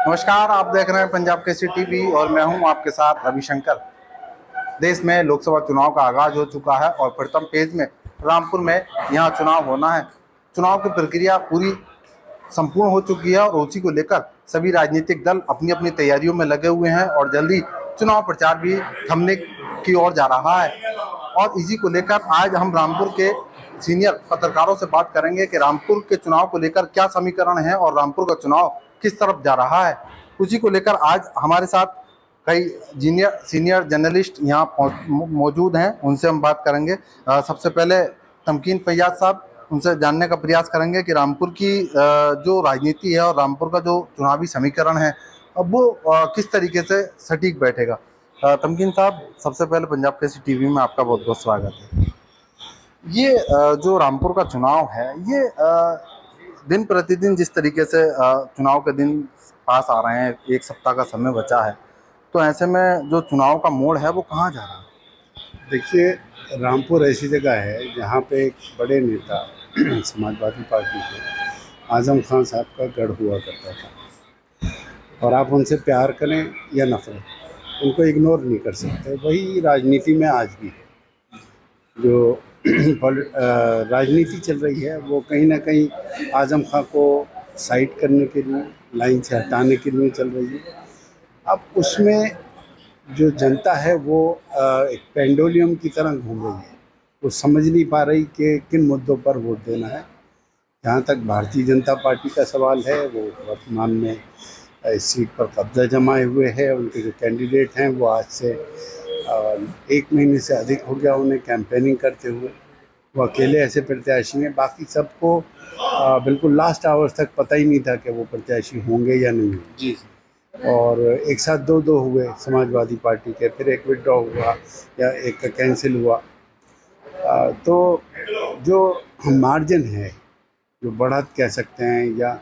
नमस्कार, आप देख रहे हैं पंजाब केसरी टीवी और मैं हूं आपके साथ रविशंकर। देश में लोकसभा चुनाव का आगाज हो चुका है और प्रथम फेज में रामपुर में यहां चुनाव होना है। चुनाव की प्रक्रिया पूरी संपूर्ण हो चुकी है और उसी को लेकर सभी राजनीतिक दल अपनी अपनी तैयारियों में लगे हुए हैं और जल्दी चुनाव प्रचार भी थमने की ओर जा रहा है। और इसी को लेकर आज हम रामपुर के सीनियर पत्रकारों से बात करेंगे कि रामपुर के चुनाव को लेकर क्या समीकरण है और रामपुर का चुनाव किस तरफ जा रहा है। उसी को लेकर आज हमारे साथ कई सीनियर जर्नलिस्ट यहाँ मौजूद हैं, उनसे हम बात करेंगे। सबसे पहले तमकीन फैयाज साहब, उनसे जानने का प्रयास करेंगे कि रामपुर की जो राजनीति है और रामपुर का जो चुनावी समीकरण है अब वो किस तरीके से सटीक बैठेगा। तमकीन साहब, सबसे पहले पंजाब केसरी टीवी में आपका बहुत बहुत स्वागत है। ये जो रामपुर का चुनाव है ये दिन प्रतिदिन जिस तरीके से चुनाव के दिन पास आ रहे हैं, एक सप्ताह का समय बचा है, तो ऐसे में जो चुनाव का मोड़ है वो कहाँ जा रहा है? देखिए, रामपुर ऐसी जगह है जहाँ पे एक बड़े नेता समाजवादी पार्टी के आज़म खान साहब का गढ़ हुआ करता था और आप उनसे प्यार करें या नफरत, उनको इग्नोर नहीं कर सकते। वही राजनीति में आज भी है। जो राजनीति चल रही है वो कहीं ना कहीं आज़म खान को साइड करने के लिए, लाइन से हटाने के लिए चल रही है। अब उसमें जो जनता है वो एक पेंडुलम की तरह घूम रही है। वो समझ नहीं पा रही कि किन मुद्दों पर वोट देना है। जहाँ तक भारतीय जनता पार्टी का सवाल है, वो वर्तमान में इस सीट पर कब्जा जमाए हुए है। उनके जो कैंडिडेट हैं वो आज से 1 महीने से अधिक हो गया उन्हें कैंपेनिंग करते हुए। वो अकेले ऐसे प्रत्याशी हैं, बाकी सबको बिल्कुल लास्ट आवर्स तक पता ही नहीं था कि वो प्रत्याशी होंगे या नहीं होंगे। जी। और एक साथ दो हुए समाजवादी पार्टी के, फिर एक विड्रॉ हुआ या एक का कैंसिल हुआ। तो जो मार्जिन है, जो बढ़त कह सकते हैं, या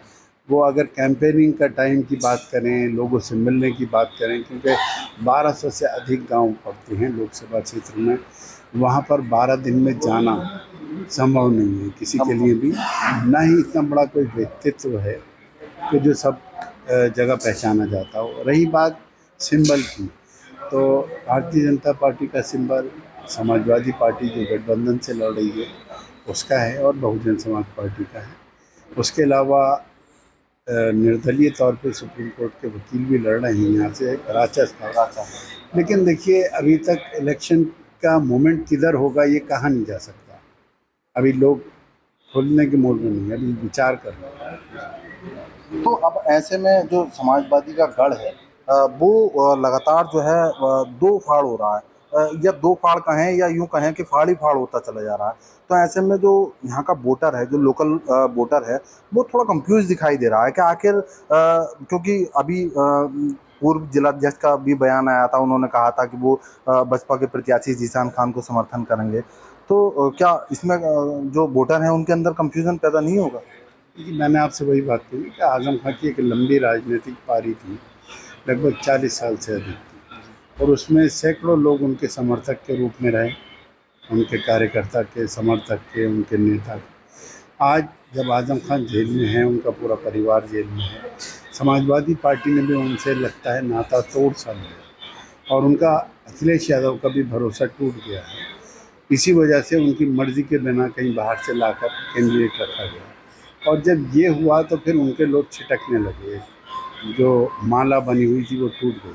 वो अगर कैंपेनिंग का टाइम की बात करें, लोगों से मिलने की बात करें, क्योंकि 1200 से अधिक गांव पड़ते हैं लोकसभा क्षेत्र में, वहाँ पर 12 दिन में जाना संभव नहीं है किसी के लिए भी। ना ही इतना बड़ा कोई व्यक्तित्व है कि जो सब जगह पहचाना जाता हो। रही बात सिंबल की, तो भारतीय जनता पार्टी का सिंबल समाजवादी पार्टी जो गठबंधन से लड़ रही है उसका है और बहुजन समाज पार्टी का है। उसके अलावा निर्दलीय तौर पे सुप्रीम कोर्ट के वकील भी लड़ रहे हैं यहाँ से, राचा। लेकिन देखिए, अभी तक इलेक्शन का मोमेंट किधर होगा ये कहा नहीं जा सकता। अभी लोग खोलने के मूड में नहीं है, अभी विचार कर रहे हैं। तो अब ऐसे में जो समाजवादी का गढ़ है वो लगातार जो है दो फाड़ हो रहा है, या दो फाड़ कहें या यूं कहें कि फाड़ ही फाड़ होता चला जा रहा है। तो ऐसे में जो यहाँ का वोटर है, जो लोकल वोटर है, वो थोड़ा कंफ्यूज दिखाई दे रहा है कि आखिर क्योंकि अभी पूर्व जिलाध्यक्ष का भी बयान आया था, उन्होंने कहा था कि वो बसपा के प्रत्याशी जीशान खान को समर्थन करेंगे। तो क्या इसमें जो वोटर हैं उनके अंदर कंफ्यूजन पैदा नहीं होगा? मैंने आपसे वही बात कही कि आज़म खान की एक लंबी राजनीतिक पारी थी, लगभग 40 साल से अधिक थी, और उसमें सैकड़ों लोग उनके समर्थक के रूप में रहे, उनके कार्यकर्ता के, समर्थक के, उनके नेता के। आज जब आज़म खान जेल में हैं, उनका पूरा परिवार जेल में है, समाजवादी पार्टी ने भी उनसे लगता है नाता तोड़ सा लिया और उनका अखिलेश यादव का भी भरोसा टूट गया है। इसी वजह से उनकी मर्ज़ी के बिना कहीं बाहर से लाकर कैंडिडेट रखा गया, और जब ये हुआ तो फिर उनके लोग छिटकने लगे। जो माला बनी हुई थी वो टूट गई।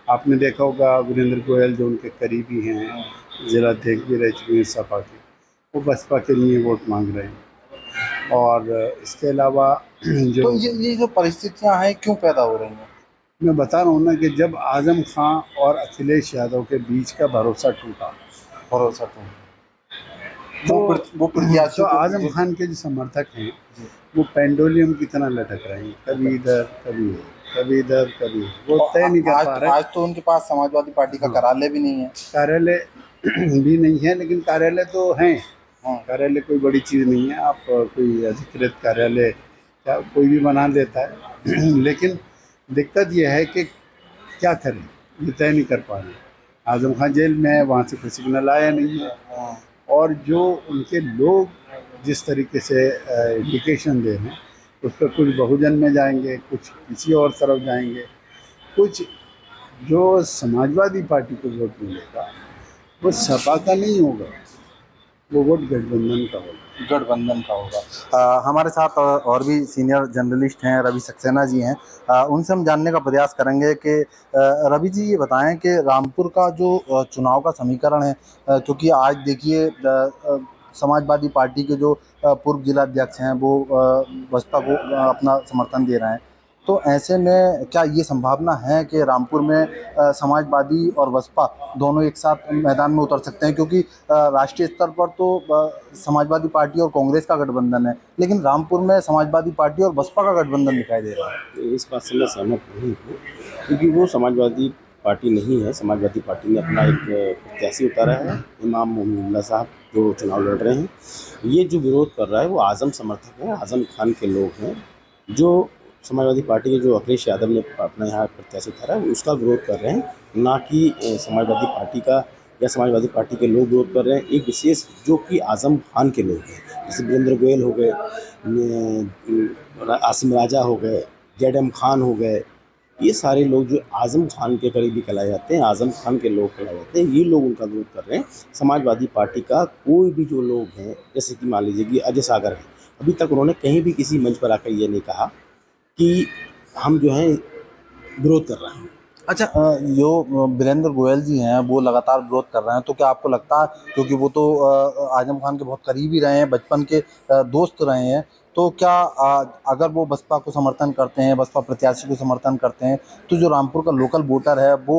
आपने देखा होगा वीरेंद्र गोयल जो उनके करीबी हैं, जिलाध्यक्ष भी रह चुके हैं सपा के, वो बसपा के लिए वोट मांग रहे हैं। और इसके अलावा जो तो ये जो परिस्थितियां हैं क्यों पैदा हो रही हैं? मैं बता रहा हूँ ना कि जब आज़म खान और अखिलेश यादव के बीच का भरोसा टूटा, भरोसा तो वो प्रत्याशी तो आज़म खान के जो समर्थक हैं वो पेंडुलम की तरह लटक रहे हैं, कभी इधर कभी कभी इधर कभी, वो तय नहीं कर पा रहे। आज तो उनके पास समाजवादी पार्टी का कार्यालय भी नहीं है। कार्यालय भी नहीं है, लेकिन कार्यालय तो हैं। कार्यालय कोई बड़ी चीज़ नहीं है, आप कोई अधिकृत कार्यालय क्या कोई भी बना देता है। लेकिन दिक्कत यह है कि क्या करें, ये तय नहीं कर पा रहे। आज़म खान जेल में है, वहाँ से कोई सिग्नल आया नहीं है, और जो उनके लोग जिस तरीके से इंडिकेशन दे रहे हैं उस पर कुछ बहुजन में जाएंगे, कुछ किसी और तरफ जाएंगे, कुछ जो समाजवादी पार्टी को वोट मिलेगा वो सपा का नहीं होगा, वो वोट गठबंधन का होगा। गठबंधन का होगा। हमारे साथ और भी सीनियर जर्नलिस्ट हैं, रवि सक्सेना जी हैं। उनसे हम जानने का प्रयास करेंगे कि रवि जी ये बताएं कि रामपुर का जो चुनाव का समीकरण है, क्योंकि आज देखिए समाजवादी पार्टी के जो पूर्व जिलाध्यक्ष हैं वो बसपा को अपना समर्थन दे रहे हैं। तो ऐसे में क्या ये संभावना है कि रामपुर में समाजवादी और बसपा दोनों एक साथ मैदान में उतर सकते हैं? क्योंकि राष्ट्रीय स्तर पर तो समाजवादी पार्टी और कांग्रेस का गठबंधन है, लेकिन रामपुर में समाजवादी पार्टी और बसपा का गठबंधन दिखाई दे रहा है। इस बात से मैं सहमत नहीं हूँ, क्योंकि वो समाजवादी पार्टी नहीं है। समाजवादी पार्टी ने अपना एक प्रत्याशी उतारा है, इमाम मोमिनुल्लाह साहब, जो चुनाव लड़ रहे हैं। ये जो विरोध कर रहा है वो आज़म समर्थक है, आज़म खान के लोग हैं, जो समाजवादी पार्टी के जो अखिलेश यादव ने अपना यहाँ प्रत्याशी उतारा है उसका विरोध कर रहे हैं, ना कि समाजवादी पार्टी का या समाजवादी पार्टी के लोग विरोध कर रहे हैं। एक विशेष जो कि आज़म खान के लोग हैं, जैसे वीरेंद्र गोयल हो गए, आसिम राजा हो गए, जेडएम खान हो गए, ये सारे लोग जो आज़म खान के करीबी कहलाए जाते हैं, आज़म खान के लोग कहलाए जाते हैं, ये लोग उनका विरोध कर रहे हैं। समाजवादी पार्टी का कोई भी जो लोग हैं, जैसे कि मान लीजिए कि अजय सागर हैं, अभी तक उन्होंने कहीं भी किसी मंच पर आकर ये नहीं कहा कि हम जो है विरोध कर रहे हैं। अच्छा, जो वीरेंद्र गोयल जी हैं वो लगातार विरोध कर रहे हैं, तो क्या आपको लगता है, क्योंकि वो तो आजम खान के बहुत करीबी रहे हैं, बचपन के दोस्त रहे हैं, तो क्या अगर वो बसपा को समर्थन करते हैं, बसपा प्रत्याशी को समर्थन करते हैं, तो जो रामपुर का लोकल वोटर है वो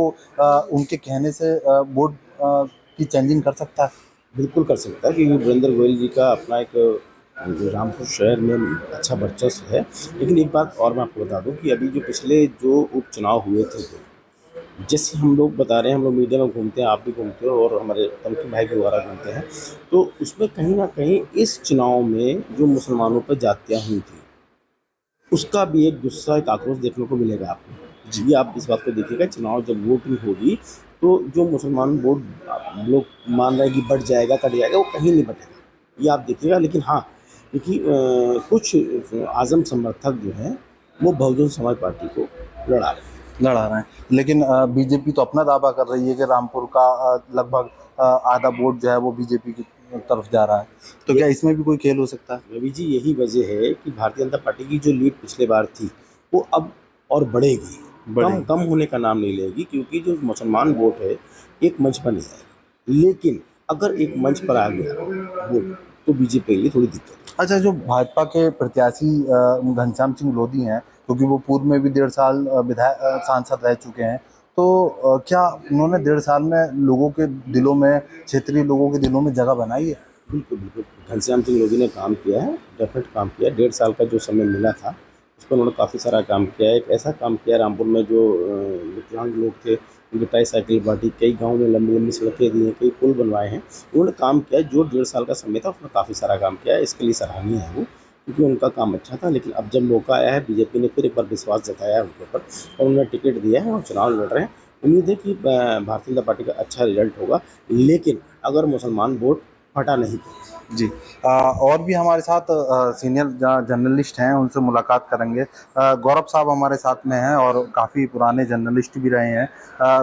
उनके कहने से वोट की चेंजिंग कर सकता है? बिल्कुल कर सकता है, क्योंकि वीरेंद्र गोयल जी का अपना एक जो रामपुर शहर में अच्छा वर्चस्व है। लेकिन एक बात और मैं आपको बता दूं कि अभी जो पिछले जो उपचुनाव हुए थे, तो जैसे हम लोग बता रहे हैं, हम लोग मीडिया में घूमते हैं, आप भी घूमते हो और हमारे तनकी भाई भी वगैरह घूमते हैं, तो उसमें कहीं ना कहीं इस चुनाव में जो मुसलमानों पर जातियाँ हुई थी उसका भी एक गुस्सा, एक आक्रोश देखने को मिलेगा आपको जी। आप इस बात को देखिएगा, चुनाव जब वोटिंग होगी तो जो मुसलमान वोट लोग मान रहे हैं कि बढ़ जाएगा, कट जाएगा, वो कहीं नहीं बढ़ेगा, ये आप देखिएगा। लेकिन हाँ, क्योंकि कुछ आज़म समर्थक जो हैं वो बहुजन समाज पार्टी को लड़ा रहे हैं। लेकिन बीजेपी तो अपना दावा कर रही है कि रामपुर का लगभग आधा वोट जो है वो बीजेपी की तरफ जा रहा है, तो क्या इसमें भी कोई खेल हो सकता है? रवि जी, यही वजह है कि भारतीय जनता पार्टी की जो लीड पिछले बार थी वो अब और बढ़ेगी, कम होने का नाम नहीं लेगी, क्योंकि जो मुसलमान वोट है एक मंच पर नहीं आएगा। लेकिन अगर एक मंच पर आ गया वोट तो बीजेपी के लिए थोड़ी दिक्कत है। अच्छा, जो भाजपा के प्रत्याशी घनश्याम सिंह लोधी हैं, क्योंकि वो पूर्व में भी 1.5 साल विधायक सांसद रह चुके हैं, तो क्या उन्होंने 1.5 साल में लोगों के दिलों में, क्षेत्रीय लोगों के दिलों में जगह बनाई है? बिल्कुल बिल्कुल, घनश्याम सिंह लोधी ने काम किया है, डेफिनेट काम किया। 1.5 साल का जो समय मिला था उस पर उन्होंने काफ़ी सारा काम किया है। एक ऐसा काम किया रामपुर में, जो विकलांग लोग थे उनकी ट्राईसाइकिल बांटी, कई गाँव में लंबी लंबी सड़कें दी हैं, कई पुल बनवाए हैं, उन्होंने काम किया। जो 1.5 साल का समय था उसमें काफ़ी सारा काम किया है, इसके लिए सराहनीय है वो, क्योंकि उनका काम अच्छा था। लेकिन अब जब मौका आया है, बीजेपी ने फिर एक बार विश्वास जताया है उनके ऊपर और उन्होंने टिकट दिया है और चुनाव लड़ रहे हैं। उम्मीद है कि भारतीय जनता पार्टी का अच्छा रिजल्ट होगा, लेकिन अगर मुसलमान वोट फटा नहीं तो। जी। और भी हमारे साथ सीनियर जर्नलिस्ट हैं, उनसे मुलाकात करेंगे। गौरव साहब हमारे साथ में हैं और काफ़ी पुराने जर्नलिस्ट भी रहे हैं।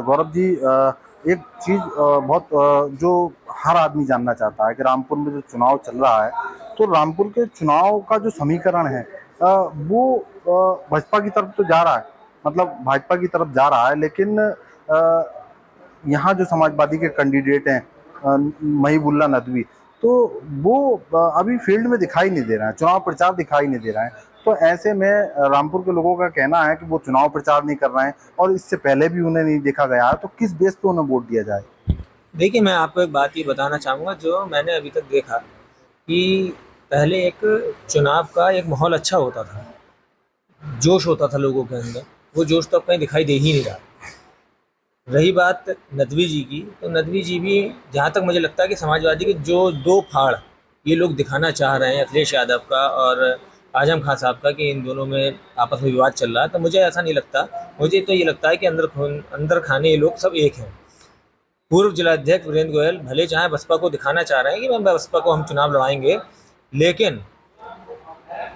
गौरव जी, एक चीज़ बहुत जो हर आदमी जानना चाहता है कि रामपुर में जो चुनाव चल रहा है, तो रामपुर के चुनाव का जो समीकरण है वो बसपा की तरफ तो जा रहा है, मतलब भाजपा की तरफ जा रहा है, लेकिन यहाँ जो समाजवादी के कैंडिडेट हैं महिबुल्लाह नदवी, तो वो अभी फील्ड में दिखाई नहीं दे रहा है, चुनाव प्रचार दिखाई नहीं दे रहा है। तो ऐसे में रामपुर के लोगों का कहना है कि वो चुनाव प्रचार नहीं कर रहे हैं और इससे पहले भी उन्हें नहीं देखा गया है, तो किस बेस पे उन्हें वोट दिया जाए? देखिए, मैं आपको एक बात ये बताना चाहूँगा, जो मैंने अभी तक देखा कि पहले एक चुनाव का एक माहौल अच्छा होता था, जोश होता था लोगों के अंदर, वो जोश तो अब कहीं दिखाई दे ही नहीं रहा। रही बात नदवी जी की, तो नदवी जी भी, जहाँ तक मुझे लगता है कि समाजवादी के जो दो फाड़ ये लोग दिखाना चाह रहे हैं, अखिलेश यादव का और आजम खान साहब का, कि इन दोनों में आपस में विवाद चल रहा है, तो मुझे ऐसा नहीं लगता। मुझे तो ये लगता है कि अंदर खाने ये लोग सब एक हैं। पूर्व जिलाध्यक्ष वीरेंद्र गोयल भले चाहे बसपा को दिखाना चाह रहे हैं कि मैं बसपा को हम चुनाव लड़ाएंगे, लेकिन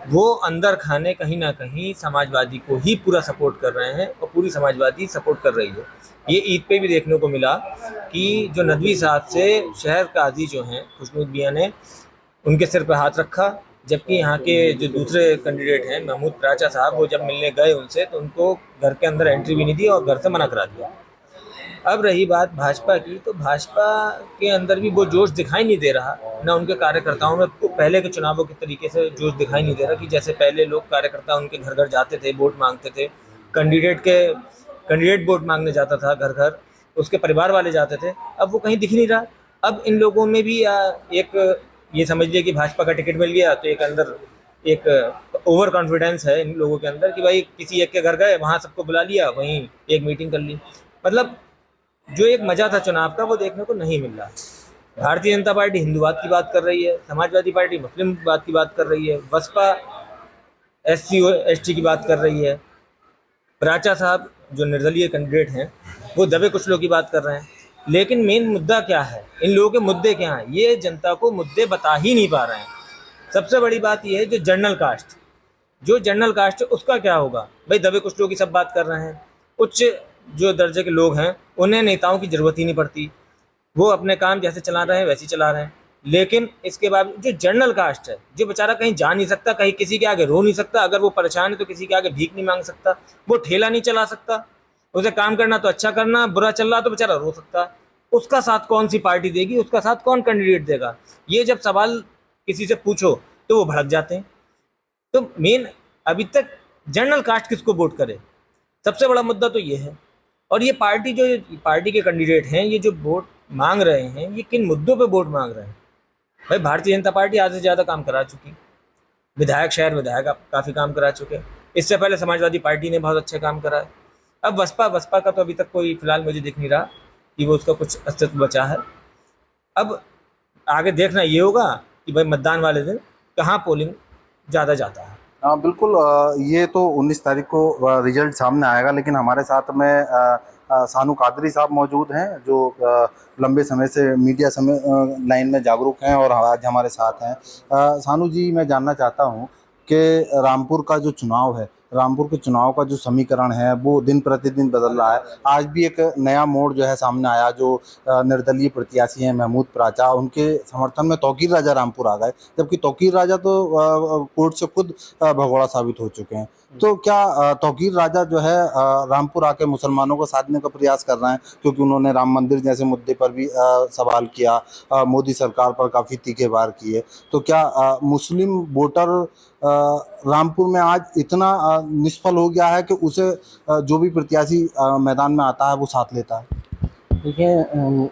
वो अंदर खाने कहीं ना कहीं समाजवादी को ही पूरा सपोर्ट कर रहे हैं और पूरी समाजवादी सपोर्ट कर रही है। ये ईद पे भी देखने को मिला कि जो नदवी साहब से शहर काजी जो हैं खुशनूद मियां ने उनके सिर पे हाथ रखा, जबकि यहाँ के जो दूसरे कैंडिडेट हैं महमूद प्राचा साहब, वो जब मिलने गए उनसे तो उनको घर के अंदर एंट्री भी नहीं दी और घर से मना करा दिया। अब रही बात भाजपा की, तो भाजपा के अंदर भी वो जोश दिखाई नहीं दे रहा, ना उनके कार्यकर्ताओं में पहले के चुनावों के तरीके से जोश दिखाई नहीं दे रहा कि जैसे पहले लोग कार्यकर्ता उनके घर घर जाते थे, वोट मांगते थे, कैंडिडेट वोट मांगने जाता था घर घर, उसके परिवार वाले जाते थे। अब वो कहीं दिख नहीं रहा। अब इन लोगों में भी एक ये समझ लिया कि भाजपा का टिकट मिल गया तो एक अंदर एक ओवर कॉन्फिडेंस है इन लोगों के अंदर कि भाई किसी एक के घर गए, वहाँ सबको बुला लिया, वहीं एक मीटिंग कर ली। मतलब जो एक मजा था चुनाव का वो देखने को नहीं मिल रहा। भारतीय जनता पार्टी हिंदूवाद की बात कर रही है, समाजवादी पार्टी मुस्लिमवाद की बात कर रही है, बसपा SC ST की बात कर रही है, प्राचा साहब जो निर्दलीय कैंडिडेट हैं वो दबे कुचलों की बात कर रहे हैं। लेकिन मेन मुद्दा क्या है, इन लोगों के मुद्दे क्या हैं, ये जनता को मुद्दे बता ही नहीं पा रहे हैं। सबसे बड़ी बात ये है जो जनरल कास्ट है उसका क्या होगा। भाई दबे कुचलों की सब बात कर रहे हैं, उच्च जो दर्जे के लोग हैं उन्हें नेताओं की ज़रूरत ही नहीं पड़ती, वो अपने काम जैसे चला रहे हैं वैसे ही चला रहे हैं। लेकिन इसके बाद जो जनरल कास्ट है, जो बेचारा कहीं जा नहीं सकता, कहीं किसी के आगे रो नहीं सकता, अगर वो परेशान है तो किसी के आगे भीख नहीं मांग सकता, वो ठेला नहीं चला सकता, उसे काम करना तो अच्छा करना, बुरा चल रहा तो बेचारा रो सकता, उसका साथ कौन सी पार्टी देगी, उसका साथ कौन कैंडिडेट देगा, ये जब सवाल किसी से पूछो तो वो भड़क जाते हैं। तो मेन अभी तक जनरल कास्ट किसको वोट करे, सबसे बड़ा मुद्दा तो ये है। और ये पार्टी के कैंडिडेट हैं, ये जो वोट मांग रहे हैं, ये किन मुद्दों पे वोट मांग रहे हैं। भाई भारतीय जनता पार्टी आधे से ज़्यादा काम करा चुकी, शहर विधायक काफ़ी काम करा चुके, इससे पहले समाजवादी पार्टी ने बहुत अच्छे काम करा है। अब बसपा का तो अभी तक कोई फिलहाल मुझे दिख नहीं रहा कि वो उसका कुछ अस्तित्व बचा है। अब आगे देखना ये होगा कि भाई मतदान वाले दिन कहाँ पोलिंग ज़्यादा जाता है। हाँ बिल्कुल, ये तो 19 तारीख को रिजल्ट सामने आएगा, लेकिन हमारे साथ में सानू कादरी साहब मौजूद हैं जो लंबे समय से मीडिया लाइन में जागरूक हैं और आज हमारे साथ हैं। सानू जी, मैं जानना चाहता हूँ कि रामपुर का जो चुनाव है, रामपुर के चुनाव का जो समीकरण है वो दिन प्रतिदिन बदल रहा है। आज भी एक नया मोड़ जो है सामने आया, जो निर्दलीय प्रत्याशी हैं महमूद प्राचा, उनके समर्थन में तौकीर राजा रामपुर आ गए, जबकि तौकीर राजा तो कोर्ट से खुद भगोड़ा साबित हो चुके हैं। तो क्या तौकीर राजा जो है रामपुर आके मुसलमानों को साधने का प्रयास कर रहे हैं, क्योंकि उन्होंने राम मंदिर जैसे मुद्दे पर भी सवाल किया, मोदी सरकार पर काफ़ी तीखे वार किए। तो क्या मुस्लिम वोटर रामपुर में आज इतना निष्फल हो गया है कि उसे जो भी प्रत्याशी मैदान में आता है वो साथ लेता है? देखिए,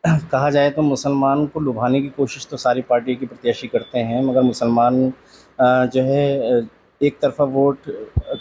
कहा जाए तो मुसलमान को लुभाने की कोशिश तो सारी पार्टी के प्रत्याशी करते हैं, मगर मुसलमान जो है एक तरफा वोट,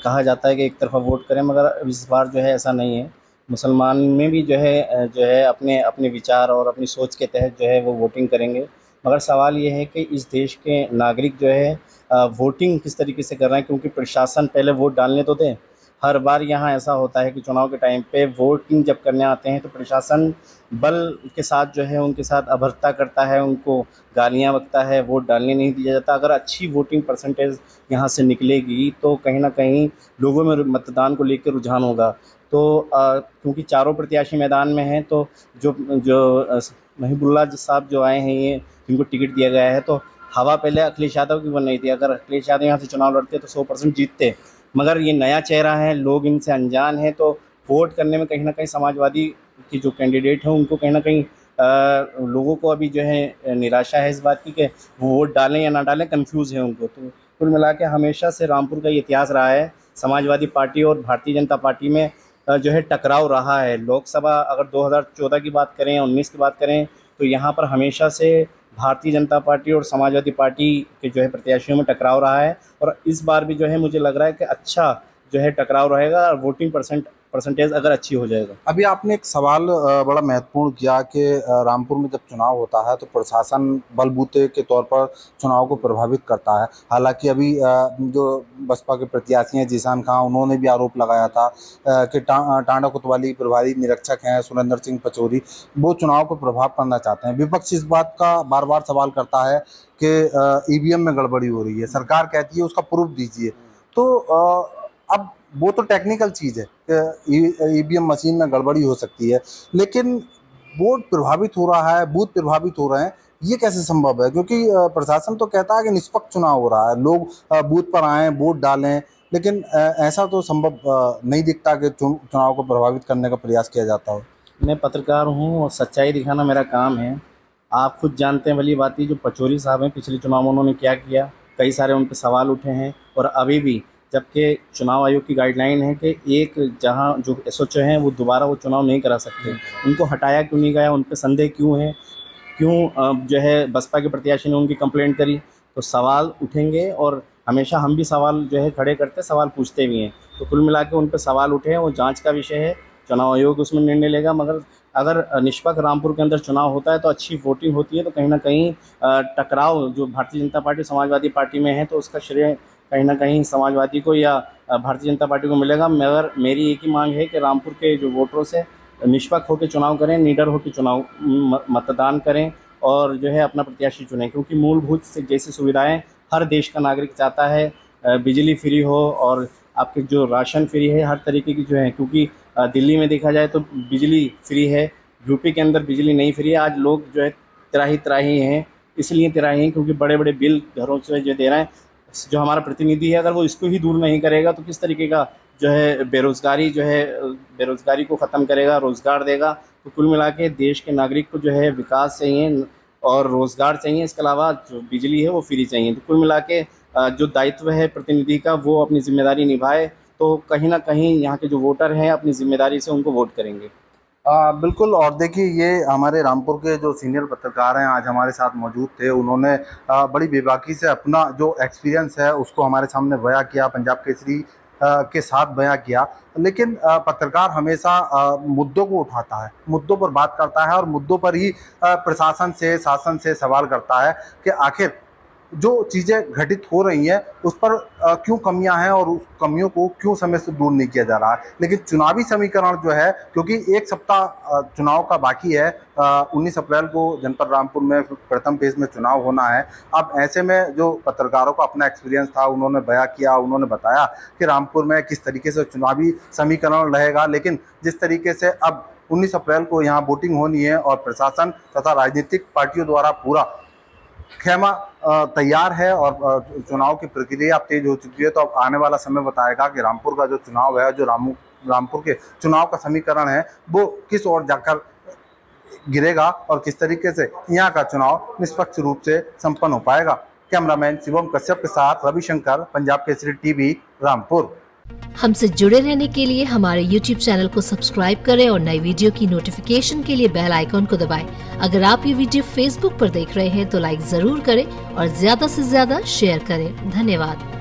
कहा जाता है कि एक तरफा वोट करें, मगर इस बार जो है ऐसा नहीं है। मुसलमान में भी जो है अपने अपने विचार और अपनी सोच के तहत जो है वो वोटिंग करेंगे। मगर सवाल ये है कि इस देश के नागरिक जो है वोटिंग किस तरीके से कर रहे हैं, क्योंकि प्रशासन पहले वोट डालने तो दें। हर बार यहाँ ऐसा होता है कि चुनाव के टाइम पे वोटिंग जब करने आते हैं तो प्रशासन बल के साथ जो है उनके साथ अभद्रता करता है, उनको गालियाँ बकता है, वोट डालने नहीं दिया जाता। अगर अच्छी वोटिंग परसेंटेज यहाँ से निकलेगी तो कहीं ना कहीं लोगों में मतदान को लेकर रुझान होगा। तो क्योंकि चारों प्रत्याशी मैदान में हैं, तो जो महिबुल्लाह साहब जो आए हैं, ये जिनको टिकट दिया गया है, तो हवा पहले अखिलेश यादव की बन रही थी। अगर अखिलेश यादव यहाँ से चुनाव लड़ते तो 100% जीतते, मगर ये नया चेहरा है, लोग इनसे अनजान हैं, तो वोट करने में कहीं ना कहीं समाजवादी की जो कैंडिडेट हैं उनको कहीं ना कहीं लोगों को अभी जो है निराशा है इस बात की कि वो वोट डालें या ना डालें, कंफ्यूज है उनको। तो कुल मिला के हमेशा से रामपुर का ये इतिहास रहा है, समाजवादी पार्टी और भारतीय जनता पार्टी में जो है टकराव रहा है। लोकसभा अगर 2014 की बात करें, 19 की बात करें, तो यहाँ पर हमेशा से भारतीय जनता पार्टी और समाजवादी पार्टी के जो है प्रत्याशियों में टकराव रहा है। और इस बार भी जो है मुझे लग रहा है कि अच्छा जो है टकराव रहेगा और वोटिंग परसेंट परसेंटेज अगर अच्छी हो जाएगा। अभी आपने एक सवाल बड़ा महत्वपूर्ण किया कि रामपुर में जब चुनाव होता है तो प्रशासन बलबूते के तौर पर चुनाव को प्रभावित करता है। हालांकि अभी जो बसपा के प्रत्याशी हैं जीशान खां, उन्होंने भी आरोप लगाया था कि टांडा कोतवाली प्रभारी निरीक्षक हैं सुरेंद्र सिंह पचौरी, वो चुनाव को प्रभाव करना चाहते हैं। विपक्ष इस बात का बार बार सवाल करता है कि ईवीएम में गड़बड़ी हो रही है, सरकार कहती है उसका प्रूफ दीजिए। तो अब वो तो टेक्निकल चीज़ है, ईवीएम मशीन में गड़बड़ी हो सकती है, लेकिन वोट प्रभावित हो रहा है, बूथ प्रभावित हो रहे हैं, ये कैसे संभव है? क्योंकि प्रशासन तो कहता है कि निष्पक्ष चुनाव हो रहा है, लोग बूथ पर आएँ, वोट डालें, लेकिन ऐसा तो संभव नहीं दिखता कि चुनाव को प्रभावित करने का प्रयास किया जाता हो। मैं पत्रकार हूँ और सच्चाई दिखाना मेरा काम है। आप खुद जानते हैं भली बात, जो पचौरी साहब हैं, पिछले चुनाव में उन्होंने क्या किया, कई सारे उन पर सवाल उठे हैं। और अभी भी जबकि चुनाव आयोग की गाइडलाइन है कि एक जहां जो एसओच हैं वो दोबारा वो चुनाव नहीं करा सकते, उनको हटाया क्यों नहीं गया, उन पर संदेह क्यों है, क्यों जो है बसपा के प्रत्याशी ने उनकी कंप्लेंट करी, तो सवाल उठेंगे। और हमेशा हम भी सवाल जो है खड़े करते, सवाल पूछते भी हैं। तो कुल मिला के उन पर सवाल उठे हैं, वो जांच का विषय है, चुनाव आयोग उसमें निर्णय लेगा। मगर अगर निष्पक्ष रामपुर के अंदर चुनाव होता है तो अच्छी वोटिंग होती है, तो कहीं ना कहीं टकराव जो भारतीय जनता पार्टी समाजवादी पार्टी में है तो उसका श्रेय कहीं ना कहीं समाजवादी को या भारतीय जनता पार्टी को मिलेगा। मगर मेरी एक ही मांग है कि रामपुर के जो वोटरों से निष्पक्ष होकर चुनाव करें, निडर होकर चुनाव मतदान करें और जो है अपना प्रत्याशी चुनें, क्योंकि मूलभूत से जैसी सुविधाएं हर देश का नागरिक चाहता है, बिजली फ्री हो और आपके जो राशन फ्री है, हर तरीके की जो है। क्योंकि दिल्ली में देखा जाए तो बिजली फ्री है, यूपी के अंदर बिजली नहीं फ्री है। आज लोग जो है त्राही हैं, इसलिए त्राही हैं क्योंकि बड़े बड़े बिल घरों से जो दे रहे हैं। जो हमारा प्रतिनिधि है, अगर वो इसको ही दूर नहीं करेगा तो किस तरीके का जो है बेरोज़गारी को ख़त्म करेगा, रोज़गार देगा। तो कुल मिला के देश के नागरिक को जो है विकास चाहिए और रोज़गार चाहिए, इसके अलावा जो बिजली है वो फ्री चाहिए। तो कुल मिला के जो दायित्व है प्रतिनिधि का, वो अपनी जिम्मेदारी निभाए, तो कहीं ना कहीं यहाँ के जो वोटर हैं अपनी जिम्मेदारी से उनको वोट करेंगे। बिल्कुल। और देखिए, ये हमारे रामपुर के जो सीनियर पत्रकार हैं आज हमारे साथ मौजूद थे। उन्होंने बड़ी बेबाकी से अपना जो एक्सपीरियंस है उसको हमारे सामने बयां किया, पंजाब केसरी के साथ बयां किया। लेकिन पत्रकार हमेशा मुद्दों को उठाता है, मुद्दों पर बात करता है और मुद्दों पर ही प्रशासन से, शासन से सवाल करता है कि आखिर जो चीज़ें घटित हो रही हैं उस पर क्यों कमियां हैं और उस कमियों को क्यों समय से दूर नहीं किया जा रहा है। लेकिन चुनावी समीकरण जो है, क्योंकि एक सप्ताह चुनाव का बाकी है, 19 अप्रैल को जनपद रामपुर में प्रथम फेज में चुनाव होना है। अब ऐसे में जो पत्रकारों का अपना एक्सपीरियंस था उन्होंने बयां किया, उन्होंने बताया कि रामपुर में किस तरीके से चुनावी समीकरण रहेगा। लेकिन जिस तरीके से अब 19 अप्रैल को यहाँ वोटिंग होनी है और प्रशासन तथा राजनीतिक पार्टियों द्वारा पूरा खेमा तैयार है और चुनाव की प्रक्रिया तेज हो चुकी है, तो अब आने वाला समय बताएगा कि रामपुर का जो चुनाव है, जो रामपुर के चुनाव का समीकरण है, वो किस ओर जाकर गिरेगा और किस तरीके से यहाँ का चुनाव निष्पक्ष रूप से संपन्न हो पाएगा। कैमरामैन शिवम कश्यप के साथ रविशंकर, पंजाब केसरी टीवी, रामपुर। हमसे जुड़े रहने के लिए हमारे YouTube चैनल को सब्सक्राइब करें और नई वीडियो की नोटिफिकेशन के लिए बेल आइकॉन को दबाएं। अगर आप ये वीडियो Facebook पर देख रहे हैं तो लाइक जरूर करें और ज्यादा से ज्यादा शेयर करें। धन्यवाद।